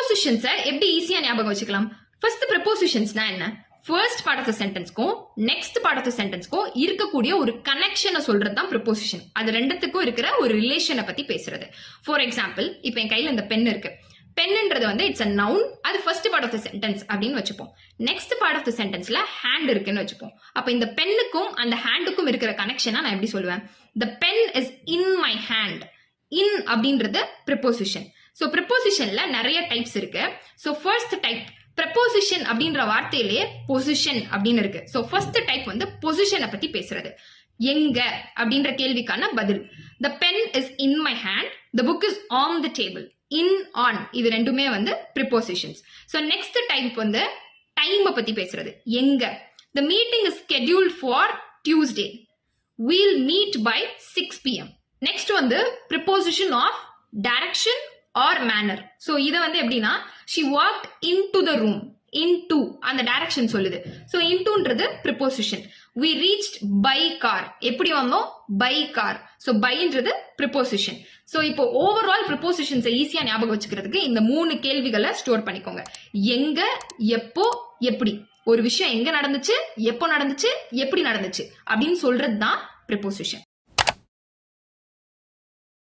ப்ரிப்போசிஷன்ஸை எப்படி ஈஸியா ஞாபகம் வச்சுக்கலாம்? ஃபர்ஸ்ட் ப்ரிப்போசிஷன்ஸ்னா என்ன? ஃபர்ஸ்ட் பார்ட் ஆஃப் த சென்டென்ஸ்க்கும் நெக்ஸ்ட் பார்ட் ஆஃப் த சென்டென்ஸ்க்கும் இருக்கக்கூடிய ஒரு கனெக்ஷனை சொல்றது தான் ப்ரிப்போசிஷன். அது ரெண்டுத்துக்கும் இருக்கிற ஒரு ரிலேஷனை பத்தி பேசுறது. ஃபார் எக்ஸாம்பிள், இப்போ என் கையில இந்த பென் இருக்கு. பென்ன்றது வந்து இட்ஸ் அ நவுன். அது first part of the sentence அப்படின்னு வச்சுப்போம். நெக்ஸ்ட் பார்ட் ஆஃப் த சென்டென்ஸ்ல ஹேண்ட் இருக்குன்னு வச்சுப்போம். அப்ப இந்த பென்னுக்கும் அந்த ஹேண்டுக்கும் இருக்கிற கனெக்ஷனா நான் எப்படி சொல்லுவேன்? The pen is in my hand. In அப்படின்றது ப்ரிப்போசிஷன். ஸோ ப்ரிப்போசிஷன்ல நிறைய டைப்ஸ் இருக்கு. ஸோ ஃபர்ஸ்ட் டைப் ப்ரிப்போசிஷன் அப்படின்ற வார்த்தையிலேயே பொசிஷன் அப்படின்னு இருக்கு. ஸோ ஃபர்ஸ்ட் டைப் வந்து பொசிஷனை பத்தி பேசுறது. எங்க அப்படின்ற கேள்விக்கான பதில். The pen is in my hand. The book is on the table. In, on இது ரெண்டுமே வந்து ப்ரிப்போசிஷன்ஸ். ஸோ நெக்ஸ்ட் டைப் வந்து டைமை பத்தி பேசுறது. எங்க? The meeting is scheduled for Tuesday. We'll meet by 6 PM. Next வந்து preposition of direction or manner. So இதை வந்து எப்படின்னா, she walked into the room. Into அந்த டைரக்ஷன் சொல்லுது. ஸோ இன்டுன்றது preposition. We reached by car. எப்படி வந்தோம்? By car. ஸோ பைன்றது ப்ரிப்போசிஷன். ஸோ இப்போ ஓவரால் ப்ரிப்போசிஷன்ஸை ஈஸியா ஞாபகம் வச்சுக்கிறதுக்கு இந்த 3 கேள்விகளை ஸ்டோர் பண்ணிக்கோங்க. எங்க, எப்போ, எப்படி. ஒரு விஷயம் எங்க நடந்துச்சு, எப்போ நடந்துச்சு, எப்படி நடந்துச்சு அப்படின்னு சொல்றது தான் ப்ரிப்போசிஷன்.